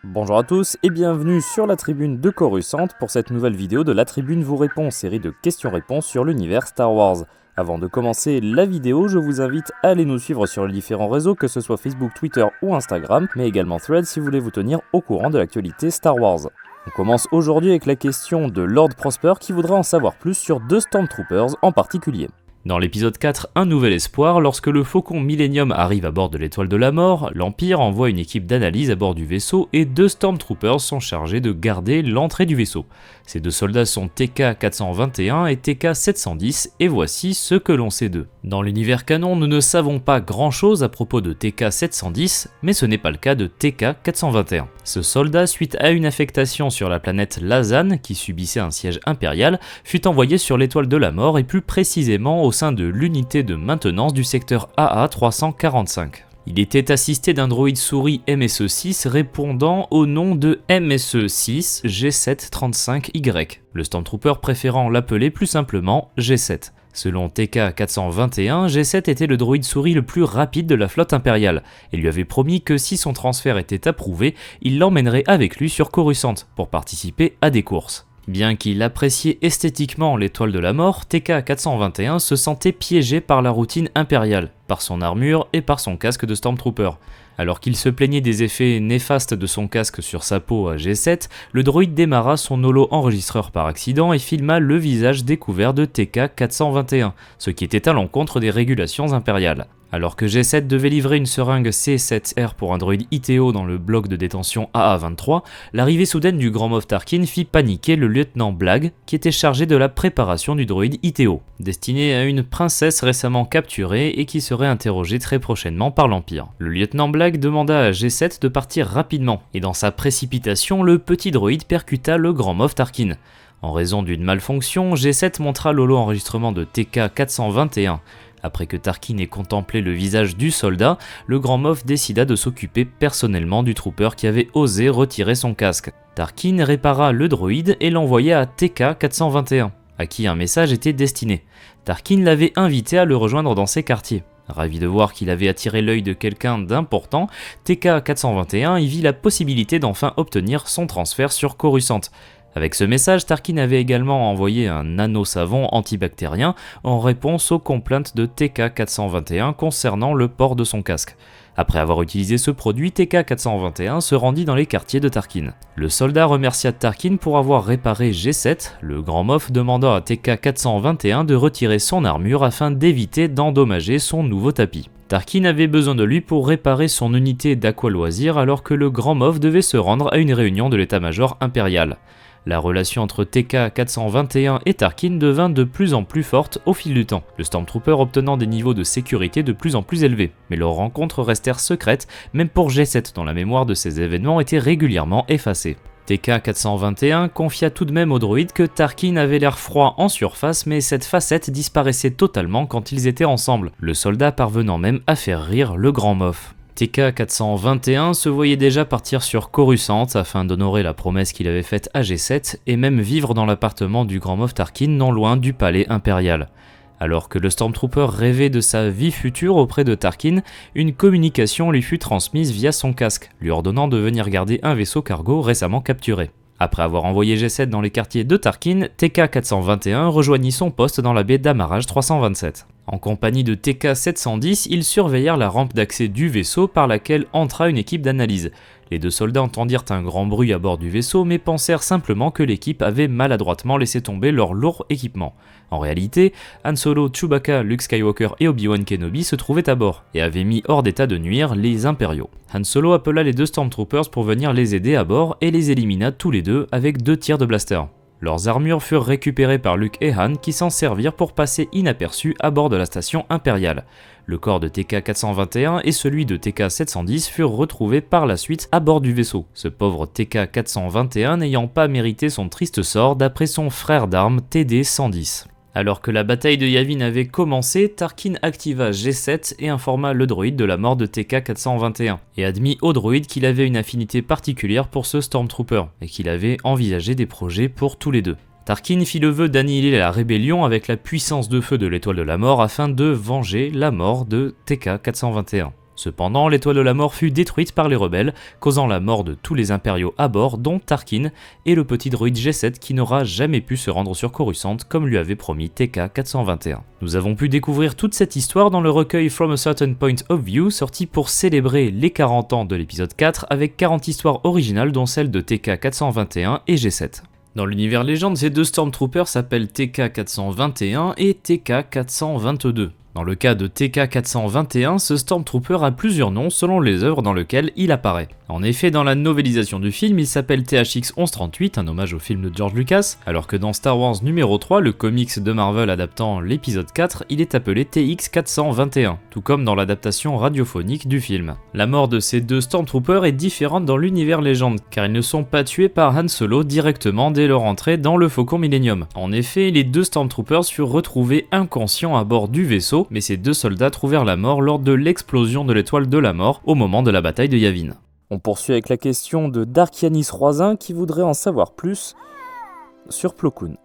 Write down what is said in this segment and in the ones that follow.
Bonjour à tous et bienvenue sur la tribune de Coruscant pour cette nouvelle vidéo de La Tribune vous répond, série de questions-réponses sur l'univers Star Wars. Avant de commencer la vidéo, je vous invite à aller nous suivre sur les différents réseaux, que ce soit Facebook, Twitter ou Instagram, mais également Threads si vous voulez vous tenir au courant de l'actualité Star Wars. On commence aujourd'hui avec la question de Lord Prosper qui voudrait en savoir plus sur deux Stormtroopers en particulier. Dans l'épisode 4, Un Nouvel Espoir, lorsque le Faucon Millennium arrive à bord de l'Étoile de la Mort, l'Empire envoie une équipe d'analyse à bord du vaisseau et deux Stormtroopers sont chargés de garder l'entrée du vaisseau. Ces deux soldats sont TK-421 et TK-710 et voici ce que l'on sait d'eux. Dans l'univers canon, nous ne savons pas grand chose à propos de TK-710, mais ce n'est pas le cas de TK-421. Ce soldat, suite à une affectation sur la planète Lazan, qui subissait un siège impérial, fut envoyé sur l'Étoile de la Mort et plus précisément au sein de l'unité de maintenance du secteur AA-345. Il était assisté d'un droïde souris MSE-6 répondant au nom de MSE-6 G735Y, le Stormtrooper préférant l'appeler plus simplement G7. Selon TK-421, G7 était le droïde souris le plus rapide de la flotte impériale et lui avait promis que si son transfert était approuvé, il l'emmènerait avec lui sur Coruscant pour participer à des courses. Bien qu'il appréciait esthétiquement l'Étoile de la Mort, TK-421 se sentait piégé par la routine impériale, par son armure et par son casque de Stormtrooper. Alors qu'il se plaignait des effets néfastes de son casque sur sa peau à G7, le droïde démarra son holo-enregistreur par accident et filma le visage découvert de TK-421, ce qui était à l'encontre des régulations impériales. Alors que G7 devait livrer une seringue C7R pour un droïde ITO dans le bloc de détention AA-23, l'arrivée soudaine du Grand Moff Tarkin fit paniquer le lieutenant Blag, qui était chargé de la préparation du droïde ITO, destiné à une princesse récemment capturée et qui serait interrogée très prochainement par l'Empire. Le lieutenant Blag demanda à G7 de partir rapidement, et dans sa précipitation, le petit droïde percuta le Grand Moff Tarkin. En raison d'une malfonction, G7 montra l'holo-enregistrement de TK-421. Après que Tarkin ait contemplé le visage du soldat, le Grand Moff décida de s'occuper personnellement du trooper qui avait osé retirer son casque. Tarkin répara le droïde et l'envoya à TK-421, à qui un message était destiné. Tarkin l'avait invité à le rejoindre dans ses quartiers. Ravi de voir qu'il avait attiré l'œil de quelqu'un d'important, TK-421 y vit la possibilité d'enfin obtenir son transfert sur Coruscant. Avec ce message, Tarkin avait également envoyé un nano-savon antibactérien en réponse aux complaintes de TK-421 concernant le port de son casque. Après avoir utilisé ce produit, TK-421 se rendit dans les quartiers de Tarkin. Le soldat remercia Tarkin pour avoir réparé G7, le Grand Moff demandant à TK-421 de retirer son armure afin d'éviter d'endommager son nouveau tapis. Tarkin avait besoin de lui pour réparer son unité d'aqualoisir alors que le Grand Moff devait se rendre à une réunion de l'état-major impérial. La relation entre TK-421 et Tarkin devint de plus en plus forte au fil du temps, le Stormtrooper obtenant des niveaux de sécurité de plus en plus élevés. Mais leurs rencontres restèrent secrètes, même pour G7 dont la mémoire de ces événements était régulièrement effacée. TK-421 confia tout de même au droïde que Tarkin avait l'air froid en surface, mais cette facette disparaissait totalement quand ils étaient ensemble, le soldat parvenant même à faire rire le Grand Moff. TK-421 se voyait déjà partir sur Coruscant afin d'honorer la promesse qu'il avait faite à G7 et même vivre dans l'appartement du Grand Moff Tarkin non loin du palais impérial. Alors que le Stormtrooper rêvait de sa vie future auprès de Tarkin, une communication lui fut transmise via son casque, lui ordonnant de venir garder un vaisseau cargo récemment capturé. Après avoir envoyé G7 dans les quartiers de Tarkin, TK-421 rejoignit son poste dans la baie d'Amarrage 327. En compagnie de TK-710, ils surveillèrent la rampe d'accès du vaisseau par laquelle entra une équipe d'analyse. Les deux soldats entendirent un grand bruit à bord du vaisseau mais pensèrent simplement que l'équipe avait maladroitement laissé tomber leur lourd équipement. En réalité, Han Solo, Chewbacca, Luke Skywalker et Obi-Wan Kenobi se trouvaient à bord et avaient mis hors d'état de nuire les impériaux. Han Solo appela les deux Stormtroopers pour venir les aider à bord et les élimina tous les deux avec 2 tirs de blaster. Leurs armures furent récupérées par Luke et Han qui s'en servirent pour passer inaperçus à bord de la station impériale. Le corps de TK-421 et celui de TK-710 furent retrouvés par la suite à bord du vaisseau, ce pauvre TK-421 n'ayant pas mérité son triste sort d'après son frère d'armes TD-110. Alors que la bataille de Yavin avait commencé, Tarkin activa G7 et informa le droïde de la mort de TK-421, et admit au droïde qu'il avait une affinité particulière pour ce Stormtrooper, et qu'il avait envisagé des projets pour tous les deux. Tarkin fit le vœu d'annihiler la rébellion avec la puissance de feu de l'étoile de la mort afin de venger la mort de TK-421. Cependant, l'étoile de la mort fut détruite par les rebelles, causant la mort de tous les impériaux à bord, dont Tarkin et le petit droïde G7 qui n'aura jamais pu se rendre sur Coruscant comme lui avait promis TK-421. Nous avons pu découvrir toute cette histoire dans le recueil From a Certain Point of View, sorti pour célébrer les 40 ans de l'épisode 4 avec 40 histoires originales dont celle de TK-421 et G7. Dans l'univers légende, ces deux Stormtroopers s'appellent TK-421 et TK-422. Dans le cas de TK-421, ce Stormtrooper a plusieurs noms selon les œuvres dans lesquelles il apparaît. En effet, dans la novélisation du film, il s'appelle THX-1138, un hommage au film de George Lucas, alors que dans Star Wars numéro 3, le comics de Marvel adaptant l'épisode 4, il est appelé TX-421, tout comme dans l'adaptation radiophonique du film. La mort de ces deux Stormtroopers est différente dans l'univers légende, car ils ne sont pas tués par Han Solo directement dès leur entrée dans le Faucon Millenium. En effet, les deux Stormtroopers furent retrouvés inconscients à bord du vaisseau, mais ces deux soldats trouvèrent la mort lors de l'explosion de l'étoile de la mort au moment de la bataille de Yavin. On poursuit avec la question de Darkianis Roisin qui voudrait en savoir plus sur Plo Koon.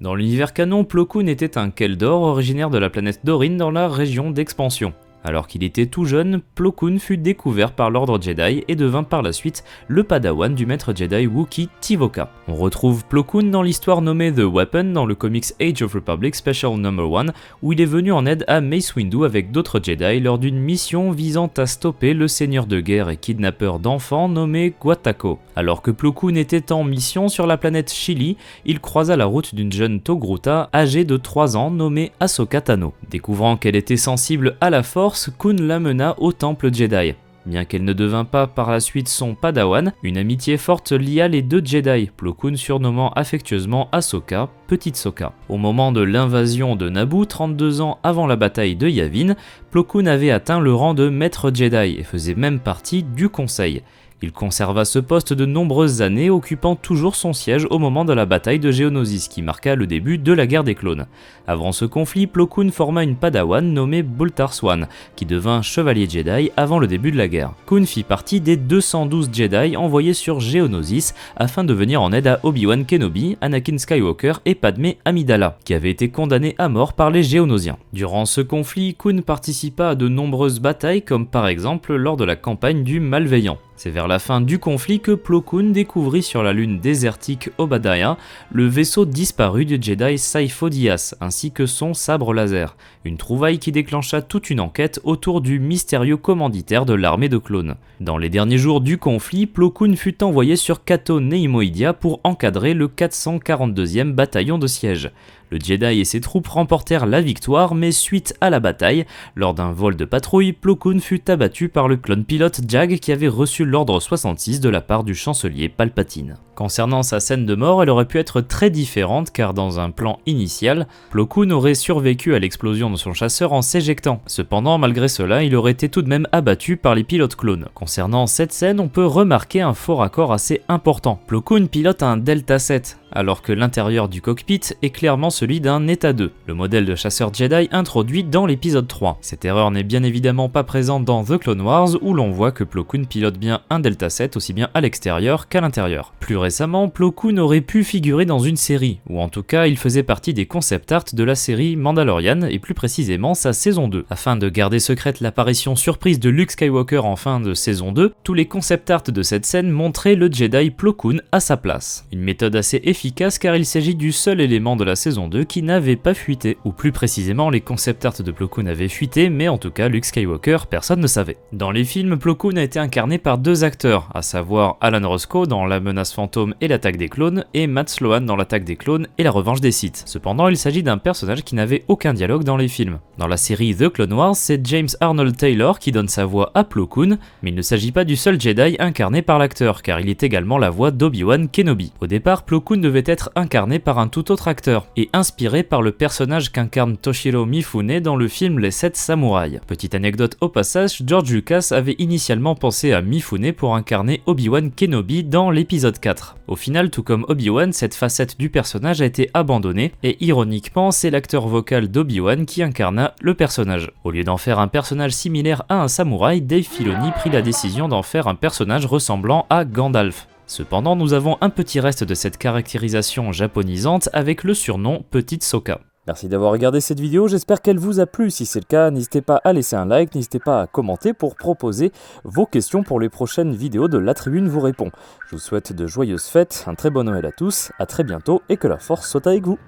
Dans l'univers canon, Plo Koon était un Keldor originaire de la planète Dorine dans la région d'expansion. Alors qu'il était tout jeune, Plo Koon fut découvert par l'ordre Jedi et devint par la suite le padawan du maître Jedi Wookiee Tivoca. On retrouve Plo Koon dans l'histoire nommée The Weapon dans le comics Age of Republic Special No. 1 où il est venu en aide à Mace Windu avec d'autres Jedi lors d'une mission visant à stopper le seigneur de guerre et kidnappeur d'enfants nommé Guataco. Alors que Plo Koon était en mission sur la planète Chili, il croisa la route d'une jeune Togruta âgée de 3 ans nommée Ahsoka Tano. Découvrant qu'elle était sensible à la force, Koon l'amena au temple Jedi. Bien qu'elle ne devint pas par la suite son padawan, une amitié forte lia les deux Jedi, Plo Koon surnommant affectueusement Ahsoka, Petite Soka. Au moment de l'invasion de Naboo, 32 ans avant la bataille de Yavin, Plo Koon avait atteint le rang de maître Jedi et faisait même partie du Conseil. Il conserva ce poste de nombreuses années, occupant toujours son siège au moment de la bataille de Geonosis qui marqua le début de la guerre des clones. Avant ce conflit, Plo Koon forma une padawan nommée Boltar Swan, qui devint chevalier Jedi avant le début de la guerre. Koon fit partie des 212 Jedi envoyés sur Geonosis afin de venir en aide à Obi-Wan Kenobi, Anakin Skywalker et Padmé Amidala, qui avaient été condamnés à mort par les Géonosiens. Durant ce conflit, Koon participa à de nombreuses batailles comme par exemple lors de la campagne du Malveillant. C'est vers la fin du conflit que Plo Koon découvrit sur la lune désertique Obadiah le vaisseau disparu du Jedi Sifo Dyas ainsi que son sabre laser, une trouvaille qui déclencha toute une enquête autour du mystérieux commanditaire de l'armée de clones. Dans les derniers jours du conflit, Plo Koon fut envoyé sur Cato Neimoidia pour encadrer le 442e bataillon de siège. Le Jedi et ses troupes remportèrent la victoire, mais suite à la bataille, lors d'un vol de patrouille, Plo Koon fut abattu par le clone pilote Jag qui avait reçu l'ordre 66 de la part du chancelier Palpatine. Concernant sa scène de mort, elle aurait pu être très différente car dans un plan initial, Plo Koon aurait survécu à l'explosion de son chasseur en s'éjectant. Cependant, malgré cela, il aurait été tout de même abattu par les pilotes clones. Concernant cette scène, on peut remarquer un faux raccord assez important. Plo Koon pilote un Delta 7, alors que l'intérieur du cockpit est clairement celui d'un Eta 2, le modèle de chasseur Jedi introduit dans l'épisode 3. Cette erreur n'est bien évidemment pas présente dans The Clone Wars où l'on voit que Plo Koon pilote bien un Delta 7 aussi bien à l'extérieur qu'à l'intérieur. Plus récemment, Plo Koon aurait pu figurer dans une série, ou en tout cas il faisait partie des concept art de la série Mandalorian et plus précisément sa saison 2. Afin de garder secrète l'apparition surprise de Luke Skywalker en fin de saison 2, tous les concept art de cette scène montraient le Jedi Plo Koon à sa place. Une méthode assez efficace car il s'agit du seul élément de la saison 2 qui n'avait pas fuité, ou plus précisément les concept art de Plo Koon avaient fuité, mais en tout cas Luke Skywalker personne ne savait. Dans les films, Plo Koon a été incarné par deux acteurs, à savoir Alan Roscoe dans La Menace Fantôme et l'Attaque des Clones, et Matt Sloan dans l'Attaque des Clones et la Revanche des Sith. Cependant, il s'agit d'un personnage qui n'avait aucun dialogue dans les films. Dans la série The Clone Wars, c'est James Arnold Taylor qui donne sa voix à Plo Koon, mais il ne s'agit pas du seul Jedi incarné par l'acteur, car il est également la voix d'Obi-Wan Kenobi. Au départ, Plo Koon devait être incarné par un tout autre acteur, et inspiré par le personnage qu'incarne Toshiro Mifune dans le film Les 7 Samouraïs. Petite anecdote au passage, George Lucas avait initialement pensé à Mifune pour incarner Obi-Wan Kenobi dans l'épisode 4. Au final, tout comme Obi-Wan, cette facette du personnage a été abandonnée, et ironiquement, c'est l'acteur vocal d'Obi-Wan qui incarna le personnage. Au lieu d'en faire un personnage similaire à un samouraï, Dave Filoni prit la décision d'en faire un personnage ressemblant à Gandalf. Cependant, nous avons un petit reste de cette caractérisation japonisante avec le surnom Petite Soka. Merci d'avoir regardé cette vidéo, j'espère qu'elle vous a plu. Si c'est le cas, n'hésitez pas à laisser un like, n'hésitez pas à commenter pour proposer vos questions pour les prochaines vidéos de La Tribune vous répond. Je vous souhaite de joyeuses fêtes, un très bon Noël à tous, à très bientôt et que la force soit avec vous.